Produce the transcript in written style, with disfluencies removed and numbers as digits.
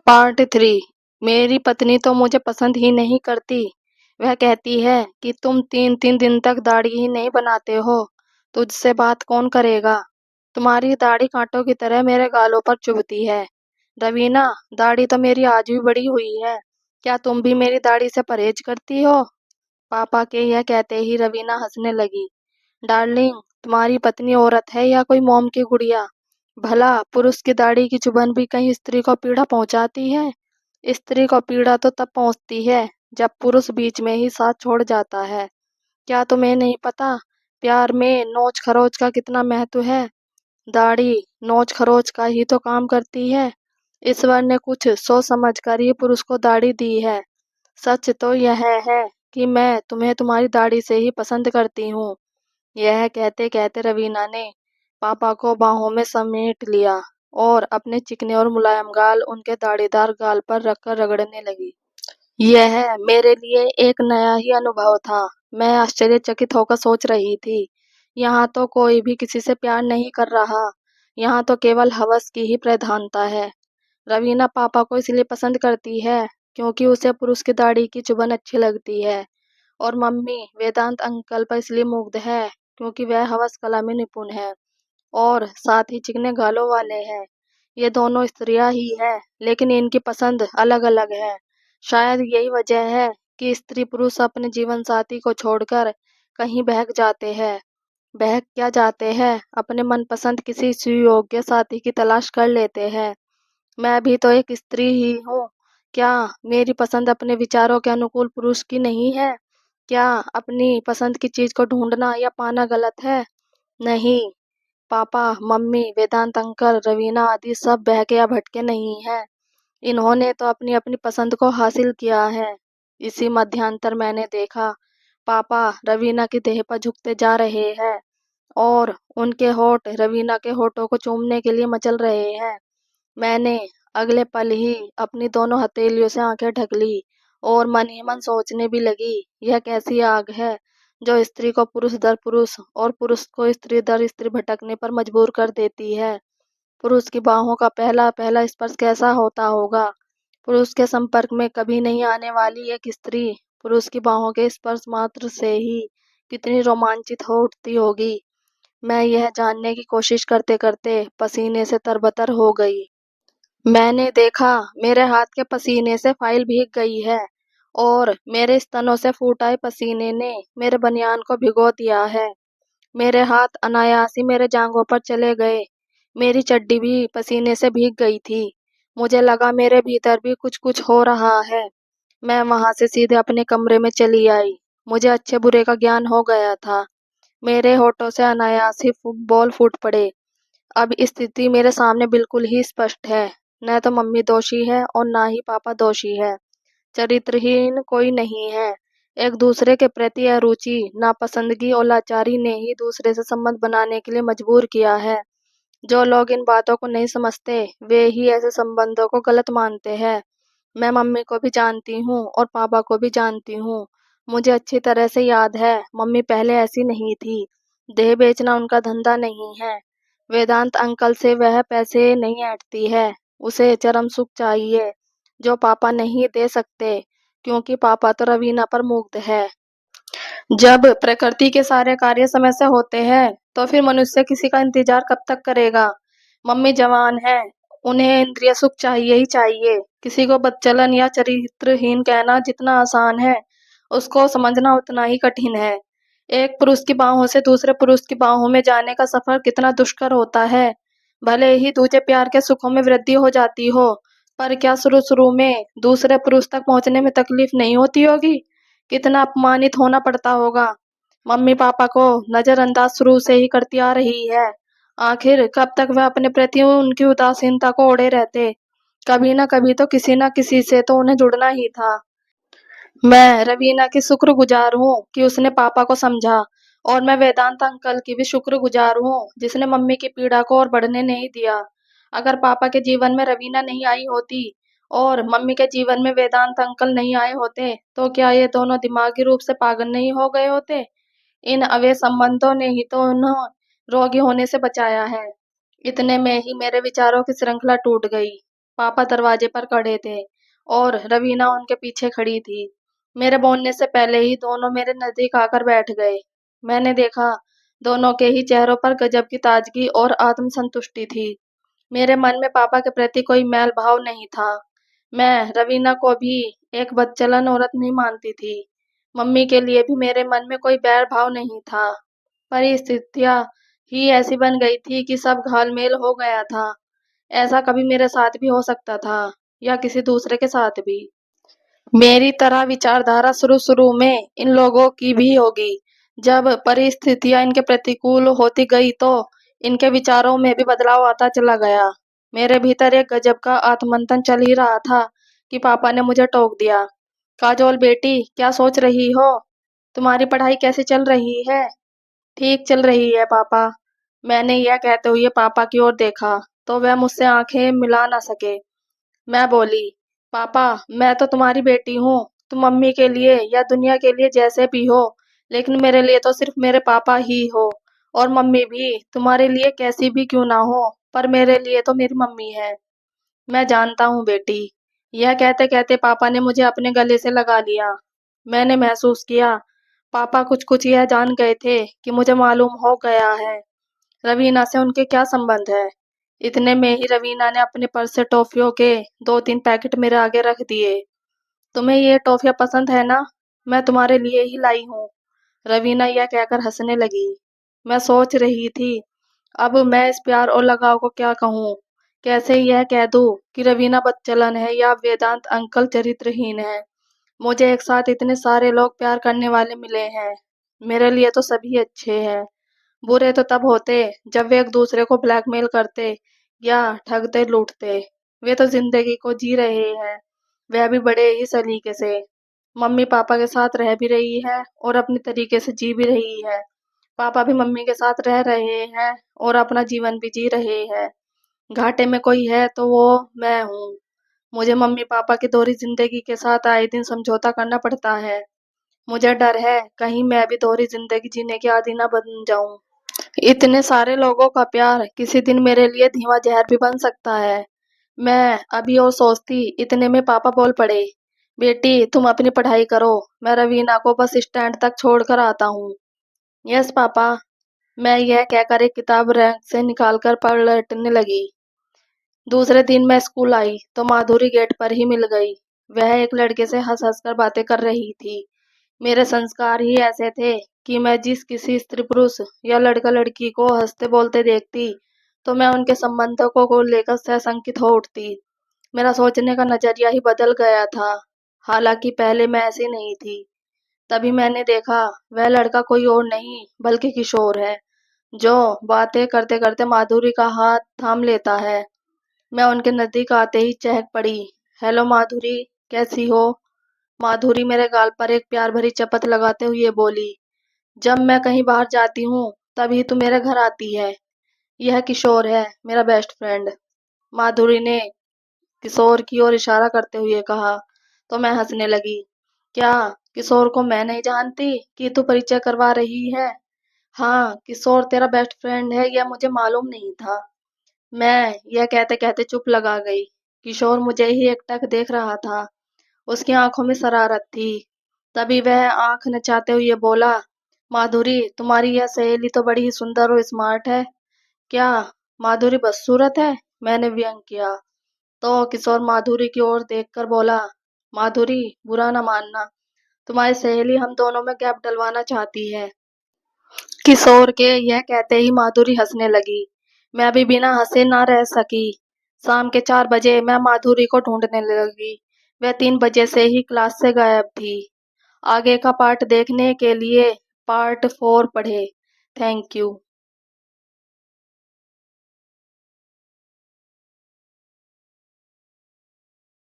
Part 3। मेरी पत्नी तो मुझे पसंद ही नहीं करती। वह कहती है कि तुम 3-3 दिन तक दाढ़ी ही नहीं बनाते हो, तुझसे बात कौन करेगा। तुम्हारी दाढ़ी कांटों की तरह मेरे गालों पर चुभती है। रवीना, दाढ़ी तो मेरी आज भी बड़ी हुई है। क्या तुम भी मेरी दाढ़ी से परहेज करती हो? पापा के यह कहते ही रवीना हंसने लगी। डार्लिंग, तुम्हारी पत्नी औरत है या कोई मोम की गुड़िया? भला पुरुष की दाढ़ी की चुभन भी कहीं स्त्री को पीड़ा पहुंचाती है? स्त्री को पीड़ा तो तब पहुंचती है जब पुरुष बीच में ही साथ छोड़ जाता है। क्या तुम्हें नहीं पता प्यार में नोच खरोच का कितना महत्व है? दाढ़ी नोच खरोच का ही तो काम करती है। ईश्वर ने कुछ सोच समझ कर ही पुरुष को दाढ़ी दी है। सच तो यह है कि मैं तुम्हें तुम्हारी दाढ़ी से ही पसंद करती हूँ। यह कहते कहते रवीना ने पापा को बाहों में समेट लिया और अपने चिकने और मुलायम गाल उनके दाढ़ीदार गाल पर रखकर रगड़ने लगी। यह मेरे लिए एक नया ही अनुभव था। मैं आश्चर्यचकित होकर सोच रही थी, यहाँ तो कोई भी किसी से प्यार नहीं कर रहा, यहाँ तो केवल हवस की ही प्रधानता है। रवीना पापा को इसलिए पसंद करती है क्योंकि उसे पुरुष की दाढ़ी की चुभन अच्छी लगती है, और मम्मी वेदांत अंकल पर इसलिए मुग्ध है क्योंकि वह हवस कला में निपुण है और साथ ही चिकने गालों वाले हैं। ये दोनों स्त्रियां ही हैं, लेकिन इनकी पसंद अलग अलग है। शायद यही वजह है कि स्त्री पुरुष अपने जीवन साथी को छोड़कर कहीं बहक जाते हैं। बहक क्या जाते हैं, अपने मनपसंद किसी सुयोग्य साथी की तलाश कर लेते हैं। मैं भी तो एक स्त्री ही हूँ। क्या मेरी पसंद अपने विचारों के अनुकूल पुरुष की नहीं है? क्या अपनी पसंद की चीज को ढूंढना या पाना गलत है? नहीं। पापा, मम्मी, वेदांत अंकल, रवीना आदि सब बहके या भटके नहीं हैं। इन्होंने तो अपनी अपनी पसंद को हासिल किया है। इसी मध्यांतर मैंने देखा पापा रवीना की देह पर झुकते जा रहे हैं और उनके होठ रवीना के होठों को चूमने के लिए मचल रहे हैं। मैंने अगले पल ही अपनी दोनों हथेलियों से आंखें ढक ली और मन ही मन सोचने भी लगी, यह कैसी आग है जो स्त्री को पुरुष दर पुरुष और पुरुष को स्त्री दर स्त्री भटकने पर मजबूर कर देती है। पुरुष की बाहों का पहला पहला स्पर्श कैसा होता होगा? पुरुष के संपर्क में कभी नहीं आने वाली एक स्त्री पुरुष की बाहों के स्पर्श मात्र से ही कितनी रोमांचित हो उठती होगी। मैं यह जानने की कोशिश करते करते पसीने से तरबतर हो गई। मैंने देखा मेरे हाथ के पसीने से फाइल भीग गई है और मेरे स्तनों से फूट आए पसीने ने मेरे बनियान को भिगो दिया है। मेरे हाथ अनायास ही मेरे जांघों पर चले गए। मेरी चड्डी भी पसीने से भीग गई थी। मुझे लगा मेरे भीतर भी कुछ कुछ हो रहा है। मैं वहां से सीधे अपने कमरे में चली आई। मुझे अच्छे बुरे का ज्ञान हो गया था। मेरे होठों से अनायास ही बॉल फूट पड़े। अब स्थिति मेरे सामने बिल्कुल ही स्पष्ट है। न तो मम्मी दोषी है और ना ही पापा दोषी है। चरित्रहीन कोई नहीं है। एक दूसरे के प्रति अरुचि, नापसंदगी और लाचारी ने ही दूसरे से संबंध बनाने के लिए मजबूर किया है। जो लोग इन बातों को नहीं समझते, वे ही ऐसे संबंधों को गलत मानते हैं। मैं मम्मी को भी जानती हूँ और पापा को भी जानती हूँ। मुझे अच्छी तरह से याद है, मम्मी पहले ऐसी नहीं थी। देह बेचना उनका धंधा नहीं है। वेदांत अंकल से वह पैसे नहीं ऐंठती है। उसे चरम सुख चाहिए जो पापा नहीं दे सकते, क्योंकि पापा तो रवीना पर मुग्ध है। जब प्रकृति के सारे कार्य समय से होते हैं तो फिर मनुष्य किसी का इंतजार कब तक करेगा? मम्मी जवान है, उन्हें इंद्रिय सुख चाहिए ही चाहिए। किसी को बदचलन या चरित्रहीन कहना जितना आसान है, उसको समझना उतना ही कठिन है। एक पुरुष की बाहों से दूसरे पुरुष की बाहों में जाने का सफर कितना दुष्कर होता है। भले ही तुझे प्यार के सुखों में वृद्धि हो जाती हो, पर क्या शुरू शुरू में दूसरे पुरुष तक पहुंचने में तकलीफ नहीं होती होगी? कितना अपमानित होना पड़ता होगा। मम्मी पापा को नजरअंदाज शुरू से ही करती आ रही है। आखिर कब तक वह अपने प्रति उनकी उदासीनता को ओढ़े रहते? कभी न कभी तो किसी न किसी से तो उन्हें जुड़ना ही था। मैं रवीना की शुक्रगुजार हूँ कि उसने पापा को समझा, और मैं वेदांत अंकल की भी शुक्रगुजार हूँ जिसने मम्मी की पीड़ा को और बढ़ने नहीं दिया। अगर पापा के जीवन में रवीना नहीं आई होती और मम्मी के जीवन में वेदांत अंकल नहीं आए होते, तो क्या ये दोनों दिमागी रूप से पागल नहीं हो गए होते? इन अवैध संबंधों ने ही तो उन्हें रोगी होने से बचाया है। इतने में ही मेरे विचारों की श्रृंखला टूट गई। पापा दरवाजे पर खड़े थे और रवीना उनके पीछे खड़ी थी। मेरे बोलने से पहले ही दोनों मेरे नजदीक आकर बैठ गए। मैंने देखा दोनों के ही चेहरों पर गजब की ताजगी और आत्मसंतुष्टि थी। मेरे मन में पापा के प्रति कोई मैल भाव नहीं था। मैं रवीना को भी एक बदचलन औरत नहीं मानती थी। मम्मी के लिए भी मेरे मन में कोई बैर भाव नहीं था। परिस्थितियां ही ऐसी बन गई थी कि सब घालमेल हो गया था। ऐसा कभी मेरे साथ भी हो सकता था या किसी दूसरे के साथ भी। मेरी तरह विचारधारा शुरू शुरू में इन लोगों की भी होगी। जब परिस्थितियां इनके प्रतिकूल होती गई तो इनके विचारों में भी बदलाव आता चला गया। मेरे भीतर एक गजब का आत्ममंथन चल ही रहा था कि पापा ने मुझे टोक दिया। काजोल बेटी, क्या सोच रही हो? तुम्हारी पढ़ाई कैसे चल रही है? ठीक चल रही है पापा। मैंने यह कहते हुए पापा की ओर देखा तो वह मुझसे आंखें मिला ना सके। मैं बोली, पापा, मैं तो तुम्हारी बेटी हूँ। तुम मम्मी के लिए या दुनिया के लिए जैसे भी हो, लेकिन मेरे लिए तो सिर्फ मेरे पापा ही हो। और मम्मी भी तुम्हारे लिए कैसी भी क्यों ना हो, पर मेरे लिए तो मेरी मम्मी है। मैं जानता हूँ बेटी। यह कहते कहते पापा ने मुझे अपने गले से लगा लिया। मैंने महसूस किया पापा कुछ कुछ यह जान गए थे कि मुझे मालूम हो गया है। रवीना से उनके क्या संबंध है। इतने में ही रवीना ने अपने पर्स से टॉफियों के 2-3 पैकेट मेरे आगे रख दिए। तुम्हें ये टॉफियां पसंद है ना? मैं तुम्हारे लिए ही लाई हूँ। रवीना यह कहकर हंसने लगी। मैं सोच रही थी अब मैं इस प्यार और लगाव को क्या कहूँ। कैसे यह कह दूँ कि रवीना बदचलन है या वेदांत अंकल चरित्रहीन है। मुझे एक साथ इतने सारे लोग प्यार करने वाले मिले हैं। मेरे लिए तो सभी अच्छे हैं। बुरे तो तब होते जब वे एक दूसरे को ब्लैकमेल करते या ठगते लूटते। वे तो जिंदगी को जी रहे हैं, वह भी बड़े ही सलीके से। मम्मी पापा के साथ रह भी रही है और अपने तरीके से जी भी रही है। पापा भी मम्मी के साथ रह रहे हैं और अपना जीवन भी जी रहे हैं। घाटे में कोई है तो वो मैं हूँ। मुझे मम्मी पापा की दोहरी जिंदगी के साथ आए दिन समझौता करना पड़ता है। मुझे डर है कहीं मैं भी दोहरी जिंदगी जीने की आदी ना बन जाऊं। इतने सारे लोगों का प्यार किसी दिन मेरे लिए धीमा जहर भी बन सकता है। मैं अभी और सोचती इतने में पापा बोल पड़े, बेटी तुम अपनी पढ़ाई करो, मैं रवीना को बस स्टैंड तक छोड़ कर आता हूँ। Yes papa. मैं यह कहकर एक किताब रैक से निकालकर पलटने लगी। दूसरे दिन मैं स्कूल आई तो माधुरी गेट पर ही मिल गई। वह एक लड़के से हंस हंस कर बातें कर रही थी। मेरे संस्कार ही ऐसे थे कि मैं जिस किसी स्त्री पुरुष या लड़का लड़की को हंसते बोलते देखती तो मैं उनके संबंधों को लेकर सशंकित हो उठती। मेरा सोचने का नजरिया ही बदल गया था। हालांकि पहले मैं ऐसी नहीं थी। तभी मैंने देखा वह लड़का कोई और नहीं बल्कि किशोर है, जो बातें करते करते माधुरी का हाथ थाम लेता है। मैं उनके नजदीक आते ही चहक पड़ी। हेलो माधुरी, कैसी हो? माधुरी मेरे गाल पर एक प्यार भरी चपत लगाते हुए बोली, जब मैं कहीं बाहर जाती हूँ तभी तू मेरे घर आती है। यह किशोर है, मेरा बेस्ट फ्रेंड। माधुरी ने किशोर की ओर इशारा करते हुए कहा तो मैं हंसने लगी। क्या किशोर को मैं नहीं जानती कि तू परिचय करवा रही है? हाँ, किशोर तेरा बेस्ट फ्रेंड है, यह मुझे मालूम नहीं था। मैं यह कहते कहते चुप लगा गई। किशोर मुझे ही एकटक देख रहा था। उसकी आंखों में शरारत थी। तभी वह आंख नचाते हुए बोला, माधुरी तुम्हारी यह सहेली तो बड़ी ही सुंदर और स्मार्ट है। क्या माधुरी बदसूरत है? मैंने व्यंग किया। तो किशोर माधुरी की ओर देखकर बोला, माधुरी बुरा न मानना, तुम्हारी सहेली हम दोनों में गैप डलवाना चाहती है। किशोर के यह कहते ही माधुरी हंसने लगी। मैं भी बिना हंसे ना रह सकी। शाम के 4 बजे मैं माधुरी को ढूंढने लगी। वह 3 बजे से ही क्लास से गायब थी। आगे का पार्ट देखने के लिए पार्ट 4 पढ़े। Thank you.